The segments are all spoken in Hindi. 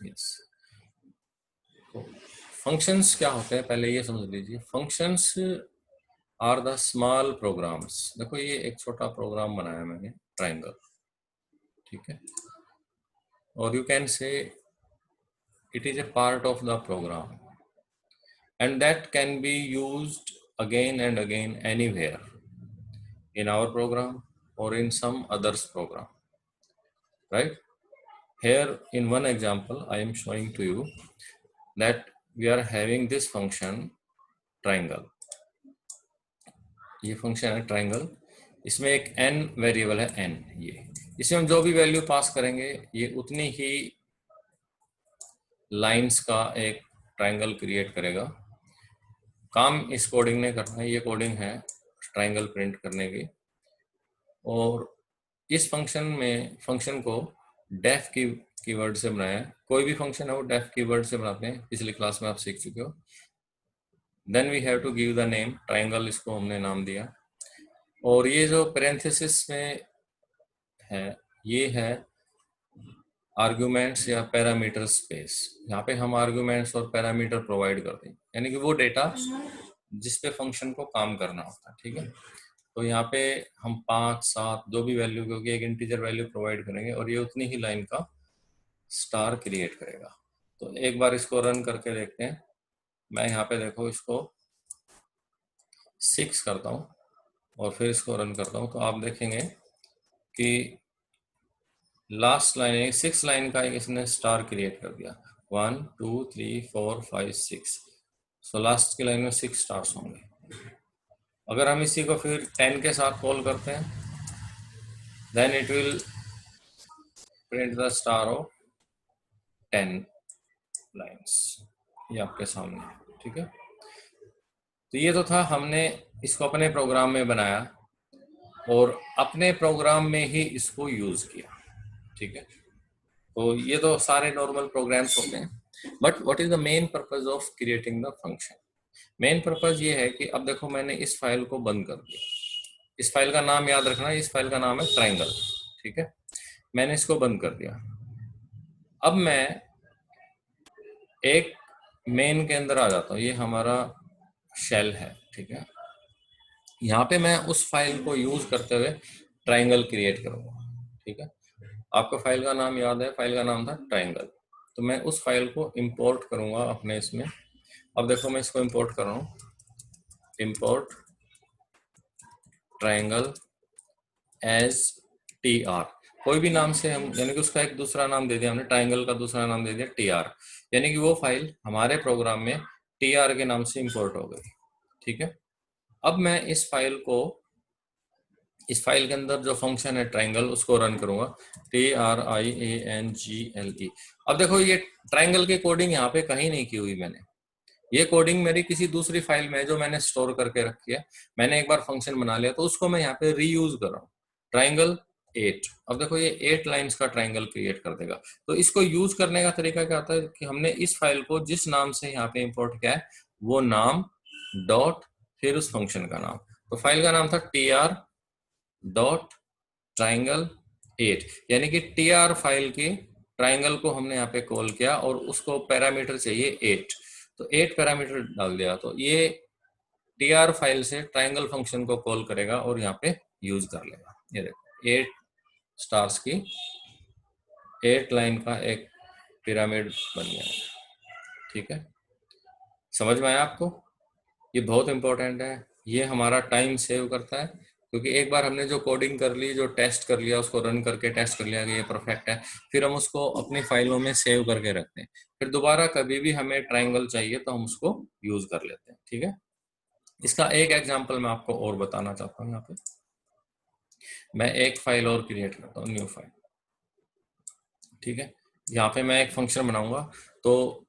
यस। तो फंक्शंस क्या होते हैं पहले ये समझ लीजिए। Functions are the small programs. देखो ये एक छोटा प्रोग्राम बनाया मैंने, ट्रायंगल, ठीक है, और you can say it is a part of the program and that can be used again and again anywhere in our program or in some others program, right? Here in one example I am showing to you that we are having this function triangle. ये फंक्शन है ट्रायंगल, इसमें एक n वेरिएबल है n। ये इसमें हम जो भी वैल्यू पास करेंगे ये उतनी ही लाइंस का एक ट्रायंगल क्रिएट करेगा। काम इस कोडिंग ने करना है, ये कोडिंग है ट्रायंगल प्रिंट करने की। और इस फंक्शन को डेफ कीवर्ड से बनाया। कोई भी फंक्शन है वो डेफ कीवर्ड से बनाते हैं, पिछली क्लास में आप सीख चुके हो। Then we have to give the name, triangle इसको हमने नाम दिया। और ये जो पैरेंथेसिस में है ये है आर्ग्यूमेंट्स या पैरामीटर स्पेस। यहाँ पे हम आर्ग्यूमेंट्स और पैरामीटर प्रोवाइड करते हैं, यानी कि वो डेटा जिस पे फंक्शन को काम करना होता है, ठीक है। तो यहाँ पे हम 5, 7 जो भी वैल्यू, क्योंकि एक इंटीजर वैल्यू प्रोवाइड करेंगे और ये उतनी ही लाइन का स्टार क्रिएट करेगा। तो एक बार इसको रन करके देखते हैं। मैं यहाँ पे देखो इसको 6 करता हूँ और फिर इसको रन करता हूँ, तो आप देखेंगे कि लास्ट लाइन 6 लाइन का एक इसने स्टार क्रिएट कर दिया। 1 2 3 4 5 6। सो लास्ट की लाइन में 6 स्टार्स होंगे। अगर हम इसी को फिर 10 के साथ कॉल करते हैं, then it will print the star of 10 lines. ये आपके सामने है, ठीक है। तो ये तो था, हमने इसको अपने प्रोग्राम में बनाया और अपने प्रोग्राम में ही इसको यूज किया, ठीक है। तो ये तो सारे नॉर्मल प्रोग्राम्स होते हैं, but what is the main purpose of creating the function? Main purpose ये है कि अब देखो मैंने इस फाइल को बंद कर दिया। इस फाइल का नाम याद रखना, इस फाइल का नाम है ट्रायंगल, ठीक है। मैंने इसको बंद कर दिया। अब मैं एक मेन के अंदर आ जाता हूँ। ये हमारा शेल है, ठीक है। यहाँ पे मैं उस फाइल को यूज करते हुए ट्रायंगल क्रिएट करूंगा, ठीक है। आपको फाइल का नाम याद है, फाइल का नाम था ट्रायंगल। तो मैं उस फाइल को इंपोर्ट करूंगा अपने इसमें। अब देखो मैं इसको इंपोर्ट कर रहा हूँ, इंपोर्ट ट्रायंगल एज TR। कोई भी नाम से हम, यानी कि उसका एक दूसरा नाम दे दिया हमने, ट्रायंगल का दूसरा नाम दे दिया TR, यानी कि वो फाइल हमारे प्रोग्राम में TR के नाम से इंपोर्ट हो गई, ठीक है। अब मैं इस फाइल के अंदर जो फंक्शन है ट्रायंगल, उसको रन करूंगा, TRIANGLE। अब देखो ये ट्रायंगल की कोडिंग यहाँ पे कहीं नहीं की हुई मैंने। ये कोडिंग मेरी किसी दूसरी फाइल में जो मैंने स्टोर करके रखी है। मैंने एक बार फंक्शन बना लिया तो उसको मैं यहाँ पे रीयूज कर रहा हूँ। ट्रायंगल 8। अब देखो ये 8 लाइंस का ट्रायंगल क्रिएट कर देगा। तो इसको यूज करने का तरीका क्या होता है कि हमने इस फाइल को जिस नाम से यहाँ पे इंपोर्ट किया है वो नाम डॉट फिर उस फंक्शन का नाम। तो फाइल का नाम था TR डॉट ट्रायंगल 8, यानी कि TR फाइल की ट्रायंगल को हमने यहाँ पे कॉल किया और उसको पैरामीटर चाहिए 8, तो 8 पैरामीटर डाल दिया। तो ये TR फाइल से ट्रायंगल फंक्शन को कॉल करेगा और यहाँ पे यूज कर लेगा। ये देखो 8 स्टार्स की 8 लाइन का एक पिरामिड बन गया, ठीक है। समझ में आया आपको? ये बहुत इंपॉर्टेंट है। ये हमारा टाइम सेव करता है, क्योंकि एक बार हमने जो कोडिंग कर ली, जो टेस्ट कर लिया, उसको रन करके टेस्ट कर लिया कि ये परफेक्ट है, फिर हम उसको अपनी फाइलों में सेव करके रखते हैं। फिर दोबारा कभी भी हमें ट्रायंगल चाहिए तो हम उसको यूज कर लेते हैं, ठीक है। इसका एक एग्जांपल मैं आपको और बताना चाहता हूँ। यहाँ पे मैं एक फाइल और क्रिएट करता हूँ, न्यू फाइल, ठीक है। यहाँ पे मैं एक फंक्शन बनाऊंगा, तो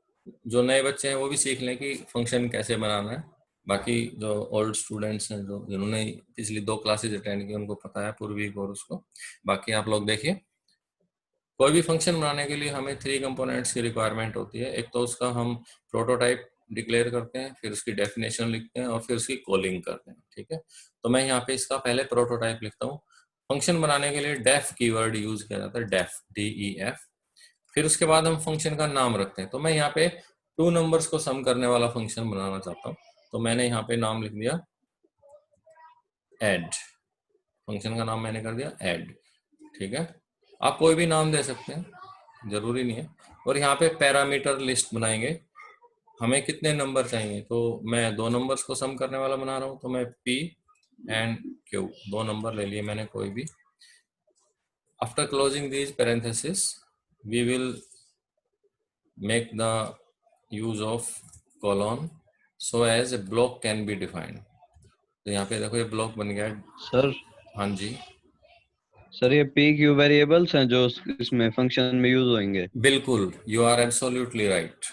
जो नए बच्चे हैं वो भी सीख लें कि फंक्शन कैसे बनाना है। बाकी जो ओल्ड स्टूडेंट्स हैं, जो जिन्होंने पिछली 2 क्लासेज अटेंड की, उनको पता है, पूर्वी और उसको। बाकी आप लोग देखिए, कोई भी फंक्शन बनाने के लिए हमें 3 कंपोनेंट्स की रिक्वायरमेंट होती है। एक तो उसका हम प्रोटोटाइप डिक्लेयर करते हैं, फिर उसकी डेफिनेशन लिखते हैं और फिर उसकी कॉलिंग करते हैं, ठीक है। तो मैं यहाँ पे इसका पहले प्रोटोटाइप लिखता हूँ। फंक्शन बनाने के लिए डेफ कीवर्ड यूज किया जाता है, डेफ DEF। फिर उसके बाद हम फंक्शन का नाम रखते हैं। तो मैं यहाँ पे 2 नंबर्स को सम करने वाला फंक्शन बनाना चाहता हूँ, तो मैंने यहाँ पे नाम लिख दिया ऐड। फंक्शन का नाम मैंने कर दिया ऐड, ठीक है। आप कोई भी नाम दे सकते हैं, जरूरी नहीं है। और यहाँ पे पैरामीटर लिस्ट बनाएंगे, हमें कितने नंबर चाहिए, तो मैं 2 नंबर्स को सम करने वाला बना रहा हूँ, तो मैं P एंड Q 2 नंबर ले लिए मैंने कोई भी। After closing these parenthesis we will make the use of colon so as a block can be defined. तो यहाँ पे देखो ये ब्लॉक बन गया। सर हाँ जी, सर ये पी क्यू वेरिएबल्स हैं जो इसमें फंक्शन में यूज होंगे। बिल्कुल, यू आर एब्सोल्युटली राइट।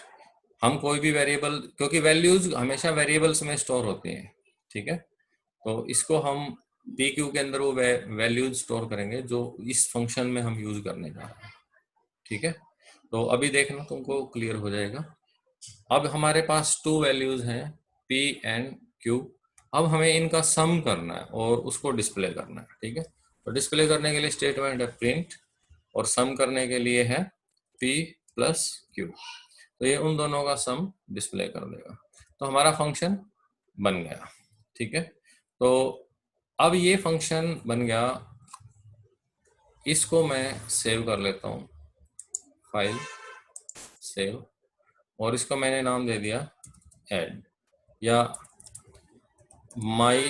हम कोई भी वेरिएबल, क्योंकि वैल्यूज हमेशा वेरिएबल्स में स्टोर होती हैं, ठीक है, तो इसको हम पी क्यू के अंदर वो वैल्यूज स्टोर करेंगे जो इस फंक्शन में हम यूज करने जा रहे हैं, ठीक है। तो अभी देखना तुमको क्लियर हो जाएगा। अब हमारे पास 2 वैल्यूज हैं P एंड Q। अब हमें इनका सम करना है और उसको डिस्प्ले करना है, ठीक है। तो डिस्प्ले करने के लिए स्टेटमेंट है प्रिंट, और सम करने के लिए है P प्लस Q। तो ये उन दोनों का सम डिस्प्ले कर देगा। तो हमारा फंक्शन बन गया, ठीक है। तो अब ये फंक्शन बन गया, इसको मैं सेव कर लेता हूँ, फाइल सेव, और इसको मैंने नाम दे दिया ऐड या माई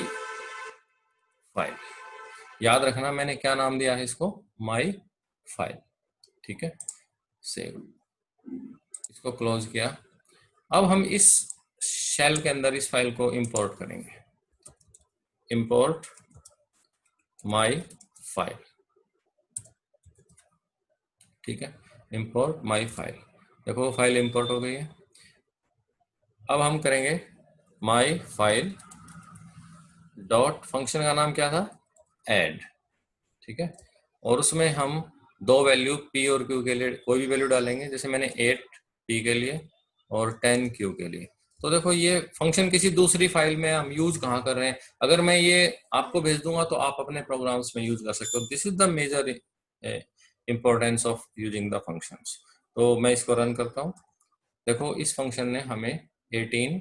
फाइल। याद रखना मैंने क्या नाम दिया है इसको, माई फाइल, ठीक है। सेव, इसको क्लोज किया। अब हम इस शेल के अंदर इस फाइल को इंपोर्ट करेंगे, इंपोर्ट माई फाइल, ठीक है, इंपोर्ट माई फाइल। देखो फाइल इंपोर्ट हो गई है। अब हम करेंगे माई फाइल डॉट, फंक्शन का नाम क्या था, ऐड, ठीक है। और उसमें हम 2 वैल्यू P और Q के लिए कोई भी वैल्यू डालेंगे, जैसे मैंने 8 P के लिए और 10 Q के लिए। तो देखो ये फंक्शन किसी दूसरी फाइल में हम यूज कहाँ कर रहे हैं, अगर मैं ये आपको भेज दूंगा तो आप अपने प्रोग्राम्स में यूज कर सकते हो। This is the major importance of using the functions. तो मैं इसको रन करता हूँ। देखो इस फंक्शन ने हमें 18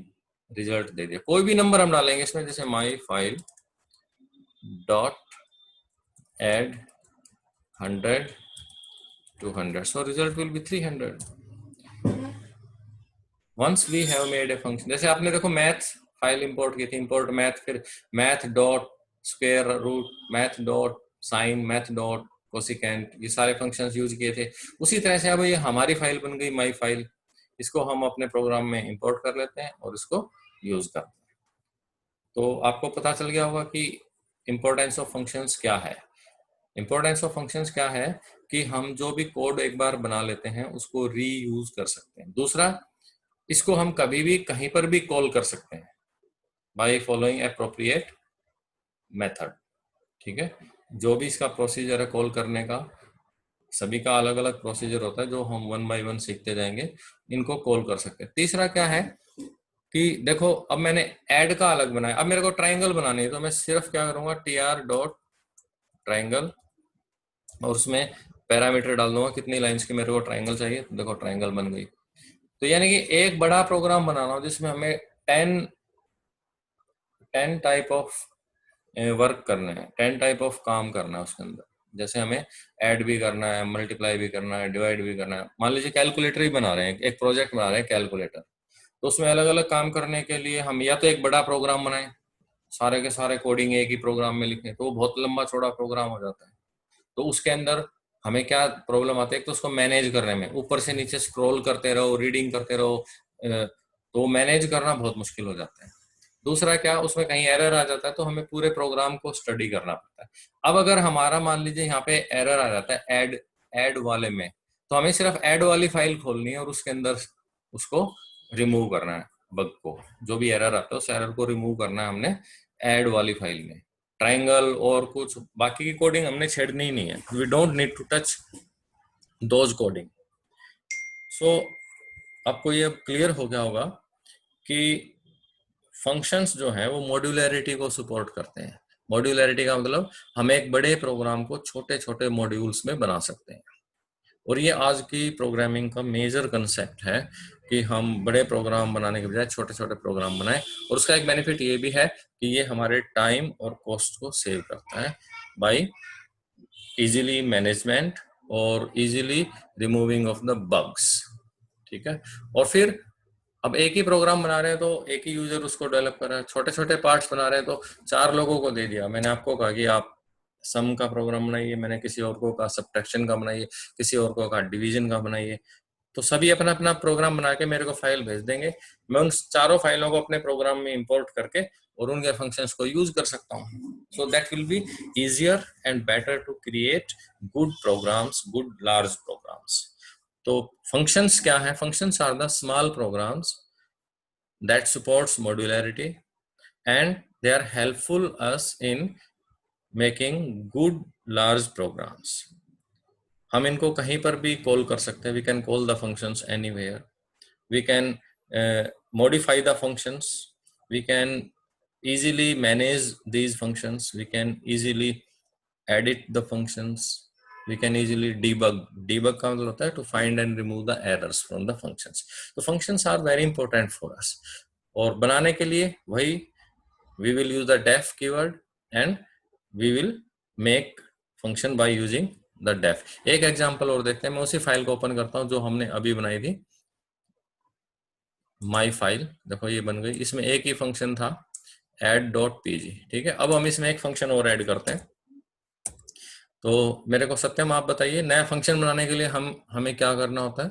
रिजल्ट दे दिया। कोई भी नंबर हम डालेंगे इसमें, जैसे my file dot add 100 200, so result will be 300 once we have made a function। जैसे आपने देखो मैथ फाइल इंपोर्ट की थी, इंपोर्ट मैथ, फिर math dot square root, math dot sine, math dot cosecant, ये सारे फंक्शंस यूज किए थे। उसी तरह से अब ये हमारी फाइल बन गई माई फाइल, इसको हम अपने प्रोग्राम में इंपोर्ट कर लेते हैं और इसको यूज करते हैं। तो आपको पता चल गया होगा कि इंपॉर्टेंस ऑफ फंक्शंस क्या है। इंपॉर्टेंस ऑफ फंक्शंस क्या है कि हम जो भी कोड एक बार बना लेते हैं उसको रीयूज कर सकते हैं। दूसरा, इसको हम कभी भी कहीं पर भी कॉल कर सकते हैं बाय फॉलोइंग एप्रोप्रिएट मेथड, ठीक है। जो भी इसका प्रोसीजर है कॉल करने का, सभी का अलग अलग प्रोसीजर होता है जो हम 1 बाय 1 सीखते जाएंगे, इनको कॉल कर सकते हैं। तीसरा क्या है कि देखो अब मैंने ऐड का अलग बनाया, अब मेरे को ट्राइंगल बनानी है, तो मैं सिर्फ क्या करूंगा, tr डॉट ट्राइंगल, और उसमें पैरामीटर डाल दूंगा कितनी लाइंस की मेरे को ट्राइंगल चाहिए। तो देखो ट्राइंगल बन गई। तो यानी कि एक बड़ा प्रोग्राम बनाना हो जिसमें हमें 10 टाइप ऑफ वर्क करने हैं, 10 टाइप ऑफ काम करना है उसके अंदर। जैसे हमें ऐड भी करना है, मल्टीप्लाई भी करना है, डिवाइड भी करना है। मान लीजिए कैलकुलेटर ही बना रहे हैं, एक प्रोजेक्ट बना रहे हैं कैलकुलेटर, तो उसमें अलग अलग काम करने के लिए हम या तो एक बड़ा प्रोग्राम बनाएं, सारे के सारे कोडिंग एक ही प्रोग्राम में लिखें, तो वो बहुत लंबा चौड़ा प्रोग्राम हो जाता है। तो उसके अंदर हमें क्या प्रॉब्लम आती है, तो उसको मैनेज करने में, ऊपर से नीचे स्क्रॉल करते रहो, रीडिंग करते रहो, तो मैनेज करना बहुत मुश्किल हो जाता है। दूसरा क्या, उसमें कहीं एरर आ जाता है तो हमें पूरे प्रोग्राम को स्टडी करना पड़ता है। अब अगर हमारा मान लीजिए यहाँ पे एरर आ जाता है ऐड वाले में, तो हमें सिर्फ ऐड वाली फाइल खोलनी है और उसके अंदर उसको रिमूव करना है, बग को, जो भी एरर आता है उस एरर को रिमूव करना है हमने ऐड वाली फाइल में। ट्राइंगल और कुछ बाकी की कोडिंग हमने छेड़नी ही नहीं है, we don't need to touch those coding. So आपको ये क्लियर हो गया होगा कि फंक्शंस जो हैं वो मॉड्यूलरिटी को सपोर्ट करते हैं। मॉड्यूलरिटी का मतलब हम एक बड़े प्रोग्राम को छोटे छोटे मॉड्यूल्स में बना सकते हैं। और ये आज की प्रोग्रामिंग का मेजर कंसेप्ट है कि हम बड़े प्रोग्राम बनाने के बजाय छोटे छोटे प्रोग्राम बनाएं। और उसका एक बेनिफिट ये भी है कि ये हमारे टाइम और कॉस्ट को सेव करता है बाय इजीली मैनेजमेंट और easily removing of the bugs. ठीक है, और फिर अब एक ही प्रोग्राम बना रहे हैं तो एक ही यूजर उसको डेवलप कर रहा है, छोटे छोटे पार्ट्स बना रहे हैं तो 4 लोगों को दे दिया। मैंने आपको कहा कि आप सम का प्रोग्राम बनाइए, मैंने किसी और को कहा सब्ट्रैक्शन का बनाइए, किसी और को कहा डिवीजन का बनाइए। तो सभी अपना अपना प्रोग्राम बना के मेरे को फाइल भेज देंगे, मैं उन चारों फाइलों को अपने प्रोग्राम में इंपोर्ट करके और उनके फंक्शंस को यूज कर सकता हूँ। So that will be easier and better to create good programs, good large programs. तो फंक्शंस क्या है? Functions are the small programs that supports modularity and they are helpful us in making good large programs. हम इनको कहीं पर भी कॉल कर सकते हैं, we can call the functions anywhere, we can modify the functions, we can easily manage these functions, we can easily edit the functions, we can easily debug का मतलब होता है to find and remove the errors from the functions. तो functions are very important for us. और बनाने के लिए वही we will use the def keyword and we will make function by using the def. एक एग्जांपल और देखते हैं, मैं उसी फाइल को ओपन करता हूं जो हमने अभी बनाई थी, माई फाइल। देखो ये बन गई, इसमें एक ही फंक्शन था add.pg। ठीक है, अब हम इसमें एक फंक्शन और ऐड करते हैं। तो मेरे को सत्यम आप बताइए, नया फंक्शन बनाने के लिए हमें क्या करना होता है?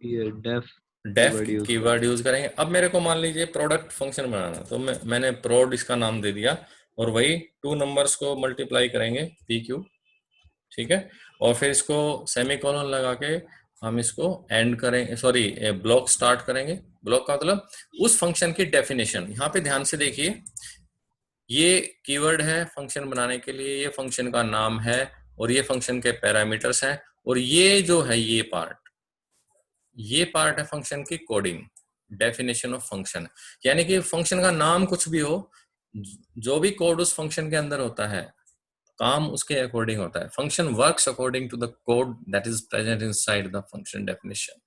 ये डेफ कीवर्ड यूज करेंगे। अब मेरे को मान लीजिए प्रोडक्ट फंक्शन बनाना, तो मैंने प्रोड इसका नाम दे दिया और वही 2 नंबर्स को मल्टीप्लाई करेंगे PQ। ठीक है, और फिर इसको सेमीकोलन लगा के हम इसको एंड करें, सॉरी ब्लॉक स्टार्ट करेंगे। ब्लॉक का मतलब उस फंक्शन की डेफिनेशन। यहाँ पे ध्यान से देखिए, ये कीवर्ड है फंक्शन बनाने के लिए, ये फंक्शन का नाम है और ये फंक्शन के पैरामीटर्स हैं, और ये जो है ये पार्ट है फंक्शन की कोडिंग, डेफिनेशन ऑफ फंक्शन। यानी कि फंक्शन का नाम कुछ भी हो, जो भी कोड उस फंक्शन के अंदर होता है काम उसके अकॉर्डिंग होता है। Function works according to the code that is present inside the function definition.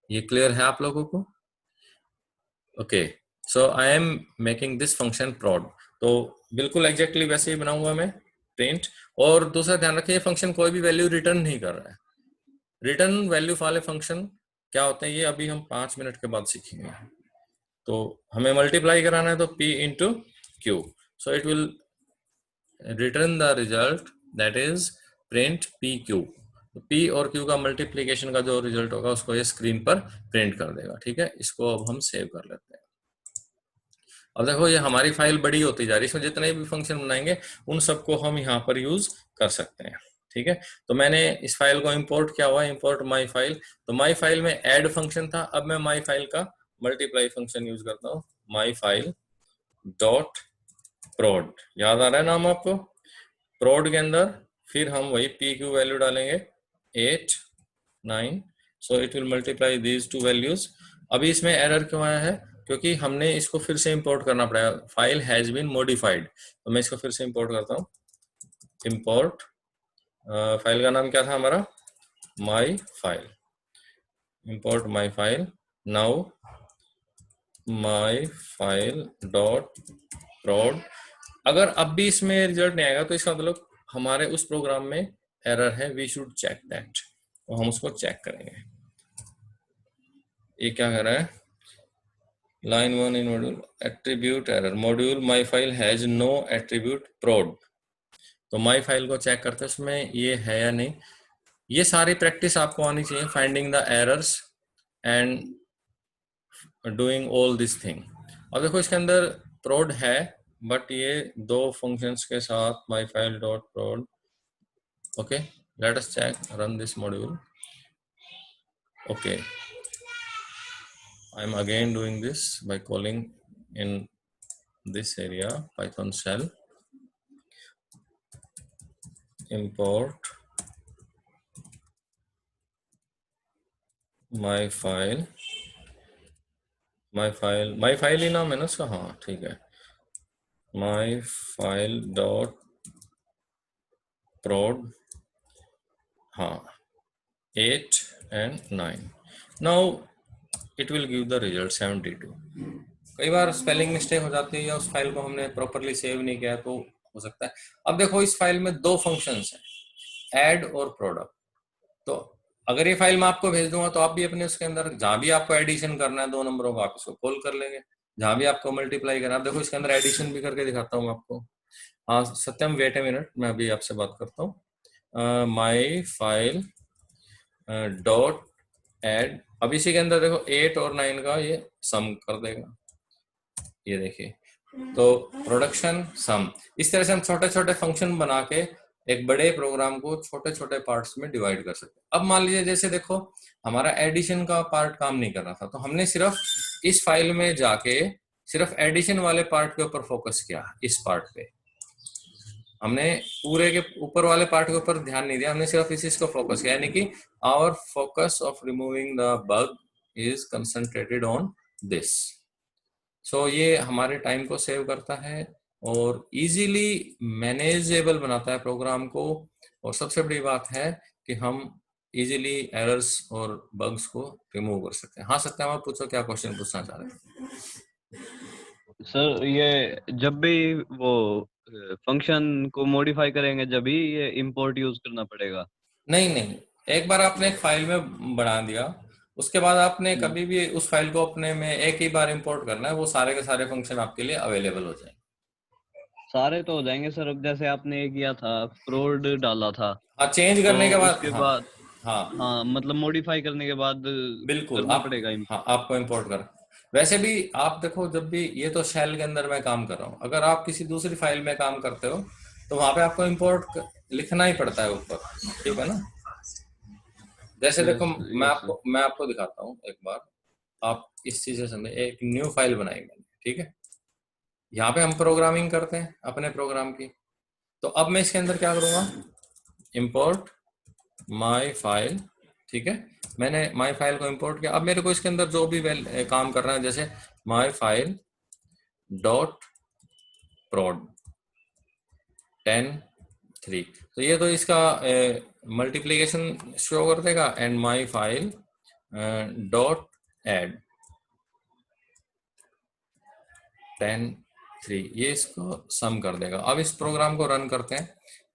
ये क्लियर है आप लोगों को? Okay, so I am making this function prod। तो बिल्कुल एग्जैक्टली वैसे ही बनाऊंगा मैं प्रिंट। और दूसरा ध्यान रखिए, फंक्शन कोई भी वैल्यू रिटर्न नहीं कर रहा है। रिटर्न वैल्यू वाले फंक्शन क्या होते हैं ये अभी हम 5 मिनट के बाद सीखेंगे। तो हमें मल्टीप्लाई कराना है तो P into Q, so it will return the result that is print PQ। P और Q का मल्टीप्लीकेशन का जो रिजल्ट होगा उसको ये स्क्रीन पर प्रिंट कर देगा। ठीक है, इसको अब हम सेव कर लेते हैं। अब देखो ये हमारी फाइल बड़ी होती जा रही है, इसमें जितने भी फंक्शन बनाएंगे उन सबको हम यहाँ पर यूज कर सकते हैं। ठीक है, तो मैंने इस फाइल को इंपोर्ट किया हुआ है, इंपोर्ट माई फाइल। तो माई फाइल में ऐड फंक्शन था, अब मैं माई फाइल का मल्टीप्लाई फंक्शन यूज करता हूँ, माई फाइल डॉट प्रोड। याद आ रहा है नाम आपको? प्रोड के अंदर फिर हम वही PQ वैल्यू डालेंगे 8 9, so it will multiply these 2 values. अभी इसमें एरर क्यों आया है? क्योंकि हमने इसको फिर से इंपोर्ट करना पड़ेगा, फाइल हैज बीन मॉडिफाइड। तो मैं इसको फिर से इंपोर्ट करता हूँ, इंपोर्ट फाइल का नाम क्या था हमारा? My file. Import my file, now my file dot prod. अगर अब भी इसमें रिजल्ट नहीं आएगा तो इसका मतलब हमारे उस प्रोग्राम में एरर है, वी शुड चेक दैट। तो हम उसको चेक करेंगे। ये क्या कर रहा है? Line 1 in module attribute error, module my file has no attribute prod. तो माई फाइल को चेक करते हैं उसमें ये है या नहीं। ये सारी प्रैक्टिस आपको आनी चाहिए, finding the errors and doing all this thing. अब देखो इसके अंदर प्रोड है, बट ये 2 फंक्शंस के साथ माई फाइल डॉट प्रोड। Okay, let us check, run this module. Okay, I'm again doing this by calling in this area Python shell import my file ही नाम है ना उसका? हाँ ठीक है, my file dot prod हाँ 8 and 9. Now it will give the result 72. कई बार स्पेलिंग मिस्टेक हो जाती है या उस फाइल को हमने प्रॉपरली सेव नहीं किया तो हो सकता है। अब देखो इस फाइल में दो फंक्शंस हैं, ऐड और प्रोडक्ट। तो अगर ये फाइल मैं आपको भेज दूंगा तो आप भी अपने उसके अंदर जहां भी आपको एडिशन करना है दो नंबरों का आप इसको कॉल कर लेंगे, जहां भी आपको मल्टीप्लाई करना है। देखो इसके अंदर एडिशन भी करके दिखाता हूँ आपको। हाँ सत्यम वेट ए मिनट, मैं अभी आपसे बात करता हूँ। माई फाइल डॉट एड, अब इसी के अंदर देखो 8 और 9 का ये सम कर देगा, ये देखिए। तो प्रोडक्शन सम, इस तरह से हम छोटे छोटे फंक्शन बना के एक बड़े प्रोग्राम को छोटे छोटे पार्ट्स में डिवाइड कर सकते हैं। अब मान लीजिए जैसे देखो हमारा एडिशन का पार्ट काम नहीं कर रहा था, तो हमने सिर्फ इस फाइल में जाके सिर्फ एडिशन वाले पार्ट के ऊपर फोकस किया, इस पार्ट पे हमने पूरे के ऊपर वाले पार्ट के ऊपर ध्यान नहीं दिया, हमने सिर्फ इसी को फोकस किया, यानी कि our focus of removing the bug is concentrated on this. So ये हमारे टाइम को सेव करता है और इजीली मैनेजेबल बनाता है प्रोग्राम को। और सबसे बड़ी बात है कि हम इजीली एरर्स और बग्स को रिमूव कर सकते हैं। हाँ सत्यम आप पूछो, क्या क्वेश्चन पूछना चाह रहे हैं? सर ये जब भी वो फंक्शन को मॉडिफाई करेंगे जब भी ये इंपोर्ट यूज करना पड़ेगा? नहीं नहीं, एक बार आपने एक फाइल में बना दिया, उसके बाद आपने कभी भी उस फाइल को अपने में एक ही बार इंपोर्ट करना है, वो सारे के सारे फंक्शन आपके लिए अवेलेबल हो जाएंगे। सारे तो हो जाएंगे सर। अब जैसे आपने ये किया था, प्रोड डाला था, हाँ चेंज तो करने के बाद, उसके हाँ बाद हाँ हाँ मतलब मॉडिफाई करने के बाद बिल्कुल करना आप, पड़ेगा हाँ इम्पोर्ट। आपको इंपोर्ट कर। वैसे भी आप देखो, जब भी ये तो शेल के अंदर मैं काम कर रहा हूँ, अगर आप किसी दूसरी फाइल में काम करते हो तो वहां पे आपको इंपोर्ट लिखना ही पड़ता है ऊपर, ठीक है ना। जैसे देखो यस यस सर। मैं आपको दिखाता हूँ एक बार, आप इस चीज से समझे। एक न्यू फाइल बनाई मैंने, ठीक है, यहाँ पे हम प्रोग्रामिंग करते हैं अपने प्रोग्राम की। तो अब मैं इसके अंदर क्या करूंगा, इंपोर्ट माई फाइल, ठीक है। मैंने माई फाइल को इंपोर्ट किया। अब मेरे को इसके अंदर जो भी काम करना है, जैसे माई फाइल डॉट प्रोड 10 3, तो ये तो इसका मल्टीप्लीकेशन शो कर देगा। And my file dot add 10 3, ये इसको सम कर देगा। अब इस प्रोग्राम को रन करते हैं,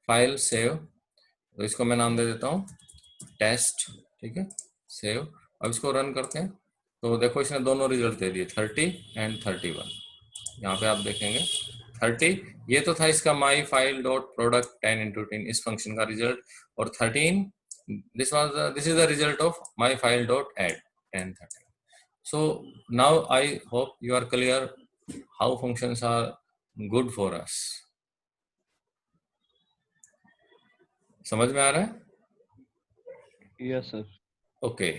फाइल सेव, तो इसको मैं नाम दे देता हूँ टेस्ट, ठीक है, सेव। अब इसको रन करते हैं तो देखो इसने दोनों रिजल्ट दे दिए 30 एंड 31। यहाँ पे आप देखेंगे 30, ये तो था इसका माई फाइल डॉट प्रोडक्ट 10 × 10 इस फंक्शन का रिजल्ट, और 13 this is the result of my file dot add 10 13। So now I hope you are clear how functions are good for us. समझ में आ रहा है? Yes sir. Okay.